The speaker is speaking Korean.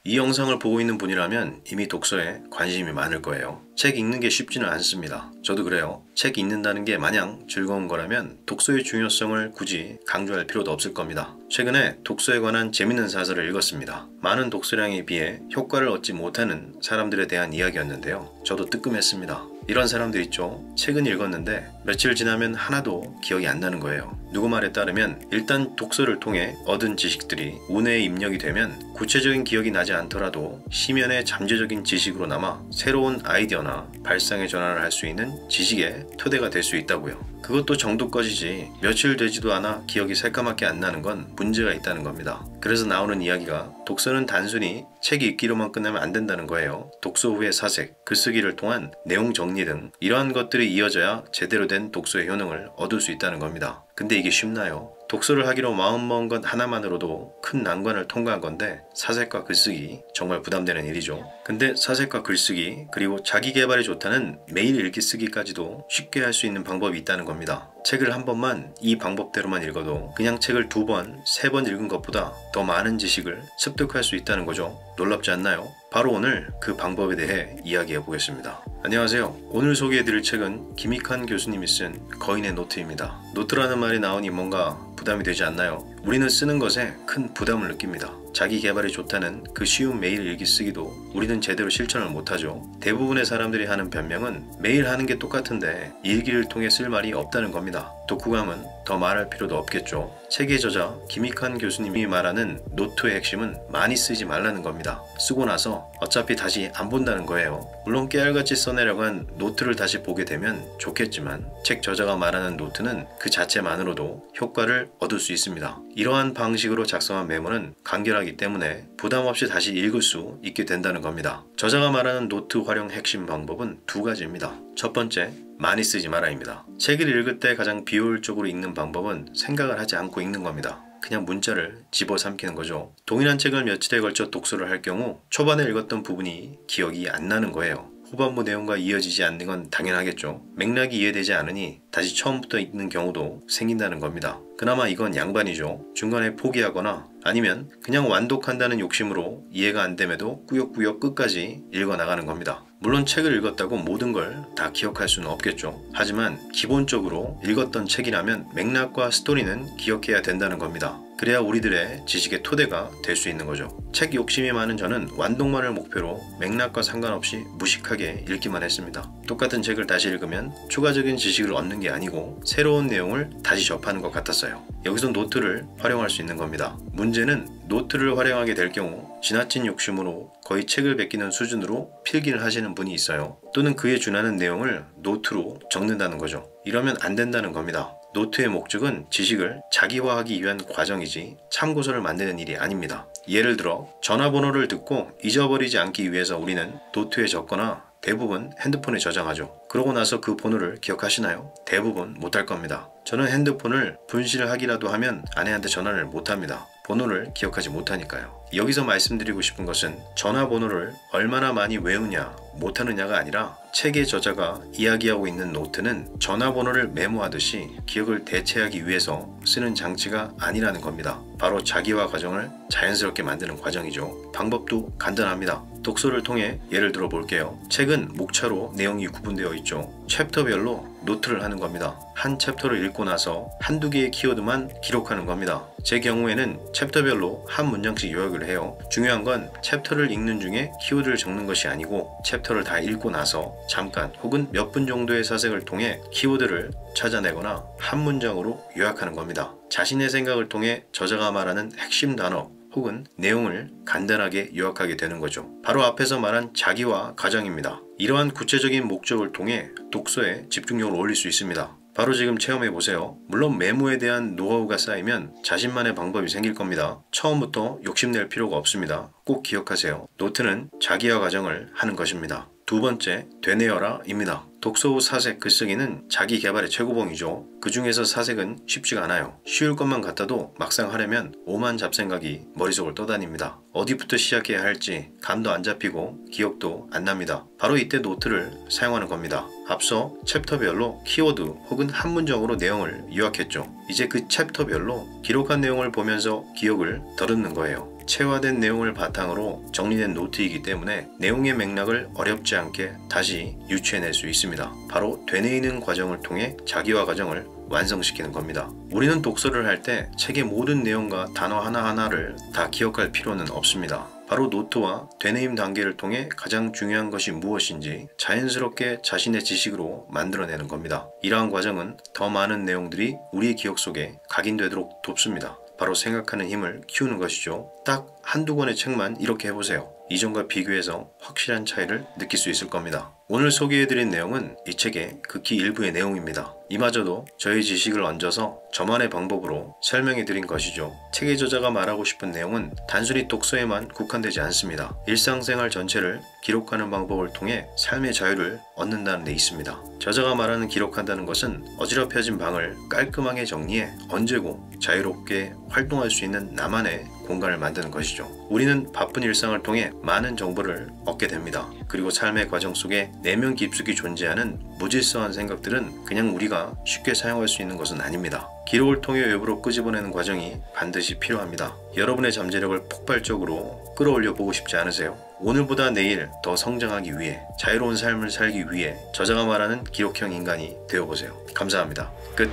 이 영상을 보고 있는 분이라면 이미 독서에 관심이 많을 거예요. 책 읽는 게 쉽지는 않습니다. 저도 그래요. 책 읽는다는 게 마냥 즐거운 거라면 독서의 중요성을 굳이 강조할 필요도 없을 겁니다. 최근에 독서에 관한 재밌는 사설을 읽었습니다. 많은 독서량에 비해 효과를 얻지 못하는 사람들에 대한 이야기였는데요. 저도 뜨끔했습니다. 이런 사람들 있죠. 책은 읽었는데 며칠 지나면 하나도 기억이 안 나는 거예요. 누구 말에 따르면 일단 독서를 통해 얻은 지식들이 운에 입력이 되면 구체적인 기억이 나지 않더라도 심연의 잠재적인 지식으로 남아 새로운 아이디어나 발상의 전환을 할 수 있는 지식의 토대가 될 수 있다고요. 그것도 정도까지지 며칠 되지도 않아 기억이 새까맣게 안 나는 건 문제가 있다는 겁니다. 그래서 나오는 이야기가 독서는 단순히 책 읽기로만 끝나면 안 된다는 거예요. 독서 후의 사색, 글쓰기를 통한 내용 정리 등 이러한 것들이 이어져야 제대로 된 독서의 효능을 얻을 수 있다는 겁니다. 근데 이게 쉽나요? 독서를 하기로 마음먹은 것 하나만으로도 큰 난관을 통과한 건데 사색과 글쓰기 정말 부담되는 일이죠. 근데 사색과 글쓰기 그리고 자기 개발에 좋다는 매일 읽기 쓰기까지도 쉽게 할 수 있는 방법이 있다는 겁니다. 책을 한 번만 이 방법대로만 읽어도 그냥 책을 2번, 3번 읽은 것보다 더 많은 지식을 습득할 수 있다는 거죠. 놀랍지 않나요? 바로 오늘 그 방법에 대해 이야기해 보겠습니다. 안녕하세요. 오늘 소개해드릴 책은 김익환 교수님이 쓴 거인의 노트입니다. 노트라는 말이 나오니 뭔가 부담이 되지 않나요? 우리는 쓰는 것에 큰 부담을 느낍니다. 자기 개발에 좋다는 그 쉬운 매일 일기 쓰기도 우리는 제대로 실천을 못하죠. 대부분의 사람들이 하는 변명은 매일 하는 게 똑같은데 일기를 통해 쓸 말이 없다는 겁니다. 독후감은 더 말할 필요도 없겠죠. 책의 저자 김익환 교수님이 말하는 노트의 핵심은 많이 쓰지 말라는 겁니다. 쓰고 나서 어차피 다시 안 본다는 거예요. 물론 깨알같이 써내려고 한 노트를 다시 보게 되면 좋겠지만 책 저자가 말하는 노트는 그 자체만으로도 효과를 얻을 수 있습니다. 이러한 방식으로 작성한 메모는 간결하기 때문에 부담 없이 다시 읽을 수 있게 된다는 겁니다. 저자가 말하는 노트 활용 핵심 방법은 2가지입니다. 첫 번째, 많이 쓰지 마라입니다. 책을 읽을 때 가장 비효율적으로 읽는 방법은 생각을 하지 않고 읽는 겁니다. 그냥 문자를 집어삼키는 거죠. 동일한 책을 며칠에 걸쳐 독서를 할 경우 초반에 읽었던 부분이 기억이 안 나는 거예요. 후반부 내용과 이어지지 않는 건 당연하겠죠. 맥락이 이해되지 않으니 다시 처음부터 읽는 경우도 생긴다는 겁니다. 그나마 이건 양반이죠. 중간에 포기하거나 아니면 그냥 완독한다는 욕심으로 이해가 안 됨에도 꾸역꾸역 끝까지 읽어나가는 겁니다. 물론 책을 읽었다고 모든 걸 다 기억할 수는 없겠죠. 하지만 기본적으로 읽었던 책이라면 맥락과 스토리는 기억해야 된다는 겁니다. 그래야 우리들의 지식의 토대가 될 수 있는 거죠. 책 욕심이 많은 저는 완독만을 목표로 맥락과 상관없이 무식하게 읽기만 했습니다. 똑같은 책을 다시 읽으면 추가적인 지식을 얻는 게 아니고 새로운 내용을 다시 접하는 것 같았어요. 여기서 노트를 활용할 수 있는 겁니다. 문제는 노트를 활용하게 될 경우 지나친 욕심으로 거의 책을 베끼는 수준으로 필기를 하시는 분이 있어요. 또는 그에 준하는 내용을 노트로 적는다는 거죠. 이러면 안 된다는 겁니다. 노트의 목적은 지식을 자기화하기 위한 과정이지 참고서를 만드는 일이 아닙니다. 예를 들어 전화번호를 듣고 잊어버리지 않기 위해서 우리는 노트에 적거나 대부분 핸드폰에 저장하죠. 그러고 나서 그 번호를 기억하시나요? 대부분 못할 겁니다. 저는 핸드폰을 분실하기라도 하면 아내한테 전화를 못합니다. 번호를 기억하지 못하니까요. 여기서 말씀드리고 싶은 것은 전화번호를 얼마나 많이 외우냐 못하느냐가 아니라 책의 저자가 이야기하고 있는 노트는 전화번호를 메모하듯이 기억을 대체하기 위해서 쓰는 장치가 아니라는 겁니다. 바로 자기화 과정을 자연스럽게 만드는 과정이죠. 방법도 간단합니다. 독서를 통해 예를 들어 볼게요. 책은 목차로 내용이 구분되어 있죠. 챕터별로 노트를 하는 겁니다. 한 챕터를 읽고 나서 한두 개의 키워드만 기록하는 겁니다. 제 경우에는 챕터별로 한 문장씩 요약을 해요. 중요한 건 챕터를 읽는 중에 키워드를 적는 것이 아니고 챕터를 다 읽고 나서 잠깐 혹은 몇 분 정도의 사색을 통해 키워드를 찾아내거나 한 문장으로 요약하는 겁니다. 자신의 생각을 통해 저자가 말하는 핵심 단어 혹은 내용을 간단하게 요약하게 되는 거죠. 바로 앞에서 말한 자기화 과정입니다. 이러한 구체적인 목적을 통해 독서에 집중력을 올릴 수 있습니다. 바로 지금 체험해보세요. 물론 메모에 대한 노하우가 쌓이면 자신만의 방법이 생길 겁니다. 처음부터 욕심낼 필요가 없습니다. 꼭 기억하세요. 노트는 자기화 과정을 하는 것입니다. 2번째, 되뇌어라 입니다. 독서 후 사색, 글쓰기는 자기 개발의 최고봉이죠. 그 중에서 사색은 쉽지가 않아요. 쉬울 것만 같아도 막상 하려면 오만 잡생각이 머릿속을 떠다닙니다. 어디부터 시작해야 할지 감도 안 잡히고 기억도 안 납니다. 바로 이때 노트를 사용하는 겁니다. 앞서 챕터별로 키워드 혹은 한 문장으로 내용을 요약했죠. 이제 그 챕터별로 기록한 내용을 보면서 기억을 더듬는 거예요. 체화된 내용을 바탕으로 정리된 노트이기 때문에 내용의 맥락을 어렵지 않게 다시 유추해낼 수 있습니다. 바로 되뇌이는 과정을 통해 자기화 과정을 완성시키는 겁니다. 우리는 독서를 할 때 책의 모든 내용과 단어 하나하나를 다 기억할 필요는 없습니다. 바로 노트와 되뇌임 단계를 통해 가장 중요한 것이 무엇인지 자연스럽게 자신의 지식으로 만들어내는 겁니다. 이러한 과정은 더 많은 내용들이 우리의 기억 속에 각인되도록 돕습니다. 바로 생각하는 힘을 키우는 것이죠. 딱 한두 권의 책만 이렇게 해보세요. 이전과 비교해서 확실한 차이를 느낄 수 있을 겁니다. 오늘 소개해드린 내용은 이 책의 극히 일부의 내용입니다. 이마저도 저의 지식을 얹어서 저만의 방법으로 설명해드린 것이죠. 책의 저자가 말하고 싶은 내용은 단순히 독서에만 국한되지 않습니다. 일상생활 전체를 기록하는 방법을 통해 삶의 자유를 얻는다는 데 있습니다. 저자가 말하는 기록한다는 것은 어지럽혀진 방을 깔끔하게 정리해 언제고 자유롭게 활동할 수 있는 나만의 공간을 만드는 것이죠. 우리는 바쁜 일상을 통해 많은 정보를 얻게 됩니다. 그리고 삶의 과정 속에 내면 깊숙이 존재하는 무질서한 생각들은 그냥 우리가 쉽게 사용할 수 있는 것은 아닙니다. 기록을 통해 외부로 끄집어내는 과정이 반드시 필요합니다. 여러분의 잠재력을 폭발적으로 끌어올려 보고 싶지 않으세요? 오늘보다 내일 더 성장하기 위해, 자유로운 삶을 살기 위해 저자가 말하는 기록형 인간이 되어보세요. 감사합니다. 끝.